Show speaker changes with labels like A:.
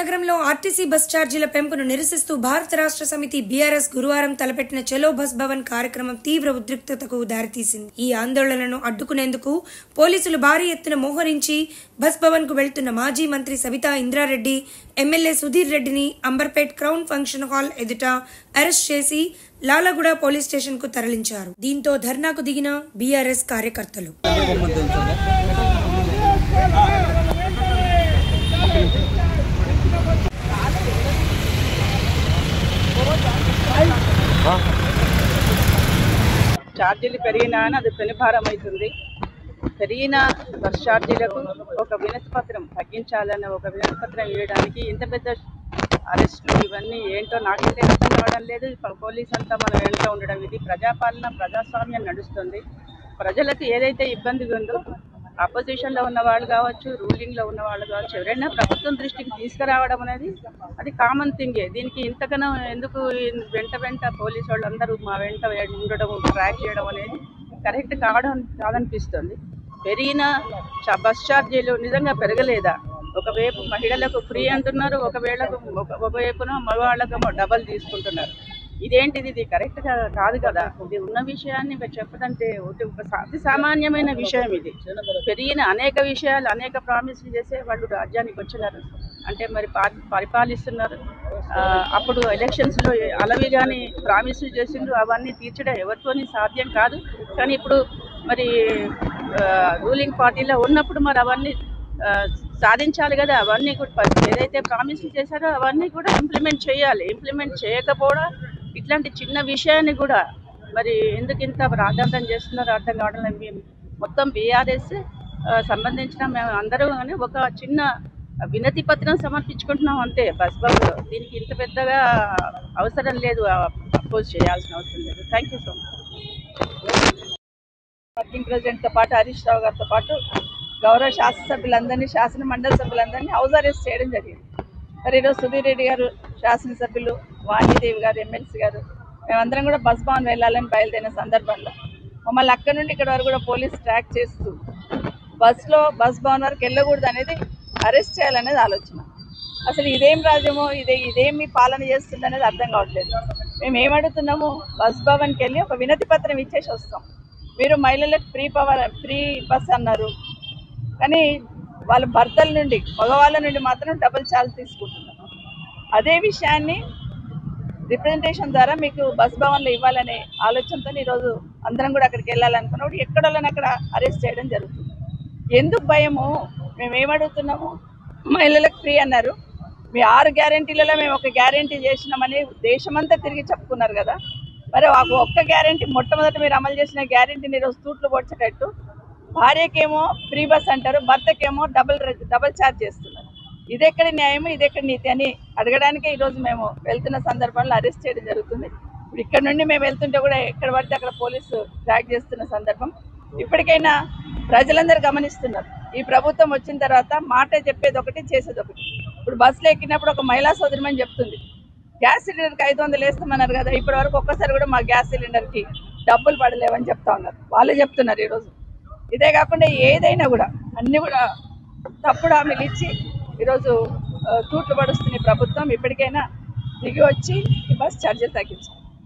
A: నగరంలో RTC bus ఛార్జీల పెంపును నిరసిస్తూ భారత రాష్ట్ర సమితి బీఆర్ఎస్ గురువారం తలపెట్టిన చలో బస్ భవన్ కార్యక్రమం తీవ్ర ఉద్రిక్తతకు దారితీసింది. ఈ ఆందోళనను అడ్డుకునేందుకు పోలీసులు భారీ ఎత్తున మోహరించి బస్ భవన్ కు వెళ్తున్న మాజీ మంత్రి సబితా ఇంద్రారెడ్డి, ఎమ్మెల్యే సుధీర్ రెడ్డిని అంబర్పేట్ క్రౌన్ ఫంక్షన్ హాల్ ఎదుట అరెస్ట్ చేసి లాలగూడ పోలీస్ స్టేషన్ కు తరలించారు. దీంతో ధర్నాకు దిగిన బీఆర్ఎస్ కార్యకర్తలు
B: ఛార్జీలు పెరిగినా అది పెనుభారం అవుతుంది. పెరిగిన బస్ ఛార్జీలకు ఒక వినతి పత్రం తగ్గించాలన్న ఒక వినతి పత్రం ఇవ్వడానికి ఇంత పెద్ద అరెస్టులు ఇవన్నీ ఏంటో నాకైతే అర్థం కావడం లేదు. పోలీస్ అంతా మనం వెంట ఉండడం, ఇది ప్రజాపాలన, ప్రజాస్వామ్యం నడుస్తుంది. ప్రజలకు ఏదైతే ఇబ్బంది ఉందో అపోజిషన్లో ఉన్న వాళ్ళు కావచ్చు, రూలింగ్లో ఉన్న వాళ్ళు కావచ్చు, ఎవరైనా ప్రభుత్వం దృష్టికి తీసుకురావడం అనేది అది కామన్ థింగే. దీనికి ఇంతకన్నా ఎందుకు వెంట పోలీసు వాళ్ళు అందరూ మా వెంట ఉండడం, ట్రాక్ చేయడం అనేది కరెక్ట్ కాదనిపిస్తుంది. పెరిగిన బస్ ఛార్జీలు నిజంగా పెరగలేదా? ఒకవైపు మహిళలకు ఫ్రీ అంటున్నారు, ఒకవైపున మగవాళ్ళకేమో డబల్ తీసుకుంటున్నారు. ఇదేంటిది? ఇది కరెక్ట్ కాదు కదా. ఇది ఉన్న విషయాన్ని చెప్పదంటే అతి సామాన్యమైన విషయం. ఇది పెరిగిన అనేక విషయాలు, అనేక ప్రామిసులు చేసే వాళ్ళు రాజ్యానికి వచ్చినారు అంటే మరి పరిపాలిస్తున్నారు. అప్పుడు ఎలక్షన్స్లో అలవి కానీ ప్రామిసులు చేసిండ్రు, అవన్నీ తీర్చడం ఎవరితోని సాధ్యం కాదు. కానీ ఇప్పుడు మరి రూలింగ్ పార్టీలో ఉన్నప్పుడు మరి అవన్నీ సాధించాలి కదా. అవన్నీ కూడా ఏదైతే ప్రామిసులు చేశారో అవన్నీ కూడా ఇంప్లిమెంట్ చేయాలి. ఇంప్లిమెంట్ చేయకపోవడం ఇట్లాంటి చిన్న విషయాన్ని కూడా మరి ఎందుకు ఇంత రాద్ధాంతం చేస్తున్నారో అర్థం కావడం లేదు. మేము మొత్తం బీఆర్ఎస్ సంబంధించిన మేము అందరూ కానీ ఒక చిన్న వినతి పత్రం సమర్పించుకుంటున్నాం అంతే బస్ బాబులో. దీనికి ఇంత పెద్దగా అవసరం లేదు, అపోజ్ చేయాల్సిన అవసరం లేదు. Thank you so much. Working ప్రెసిడెంట్తో పాటు హరీష్ రావు గారితో పాటు గౌరవ శాసనసభ్యులందరినీ, శాసన మండలి సభ్యులందరినీ హౌస్ అరెస్ట్ చేయడం జరిగింది. మరి ఈరోజు సుధీర్ రెడ్డి గారు శాసనసభ్యులు, వాణిదేవి గారు ఎమ్మెల్సీ గారు, మేమందరం కూడా బస్ భవన్ వెళ్ళాలని బయలుదేరిన సందర్భంలో మమ్మల్ని అక్కడి నుండి ఇక్కడ వరకు కూడా పోలీసు ట్రాక్ చేస్తూ బస్ భవన్ వరకు వెళ్ళకూడదు అనేది అరెస్ట్ చేయాలనేది ఆలోచన. అసలు ఇదేం రాజ్యమో, ఇదేమి పాలన చేస్తుంది అనేది అర్థం కావట్లేదు. మేము ఏమడుగుతున్నాము, బస్ భవన్కి వెళ్ళి ఒక వినతి పత్రం ఇచ్చేసి వస్తాం. మీరు మహిళలకు ఫ్రీ బస్ అన్నారు, కానీ వాళ్ళ భర్తల నుండి, మగవాళ్ళ నుండి మాత్రం డబుల్ ఛార్జ్ తీసుకుంటున్నారు. అదే విషయాన్ని రిప్రజెంటేషన్ ద్వారా మీకు బస్ భవన్లో ఇవ్వాలనే ఆలోచనతో ఈరోజు అందరం కూడా అక్కడికి వెళ్ళాలనుకున్నప్పుడు ఎక్కడోళ్ళని అక్కడ అరెస్ట్ చేయడం జరుగుతుంది. ఎందుకు భయము? మేము ఏమడుగుతున్నాము, మహిళలకు ఫ్రీ అన్నారు, మీ 6 గ్యారెంటీలలో మేము ఒక గ్యారెంటీ చేసినామని దేశమంతా తిరిగి చెప్పుకున్నారు కదా. మరి ఒక్క గ్యారెంటీ మొట్టమొదటి మీరు అమలు చేసిన గ్యారెంటీని ఈరోజు తూట్లు పొడిచేటట్టు భార్యకేమో ఫ్రీ బస్ అంటారు, భర్తకేమో డబల్ ఛార్జ్ చేస్తున్నారు. ఇదెక్కడి న్యాయము, ఇదెక్కడి నీతి అని అడగడానికే ఈరోజు మేము వెళ్తున్న సందర్భంలో అరెస్ట్ చేయడం జరుగుతుంది. ఇప్పుడు ఇక్కడ నుండి మేము వెళ్తుంటే కూడా ఎక్కడ పడితే అక్కడ పోలీసు ట్రాక్ చేస్తున్న సందర్భం. ఇప్పటికైనా ప్రజలందరూ గమనిస్తున్నారు, ఈ ప్రభుత్వం వచ్చిన తర్వాత మాట చెప్పేది ఒకటి, చేసేది ఒకటి. ఇప్పుడు బస్సులో ఎక్కినప్పుడు ఒక మహిళా సోదరిమని చెప్తుంది, గ్యాస్ సిలిండర్కి 500 వేస్తామన్నారు కదా, ఇప్పటి వరకు ఒక్కసారి కూడా మా గ్యాస్ సిలిండర్కి డబ్బులు పడలేవని చెప్తా ఉన్నారు. వాళ్ళే చెప్తున్నారు ఈరోజు. ఇదే కాకుండా ఏదైనా కూడా అన్నీ కూడా తప్పుడు హామీలు ఇచ్చి ఈరోజు తూట్లు పడుస్తుంది ప్రభుత్వం. ఇప్పటికైనా దిగి వచ్చి ఈ బస్ ఛార్జీలు తగ్గించాలి.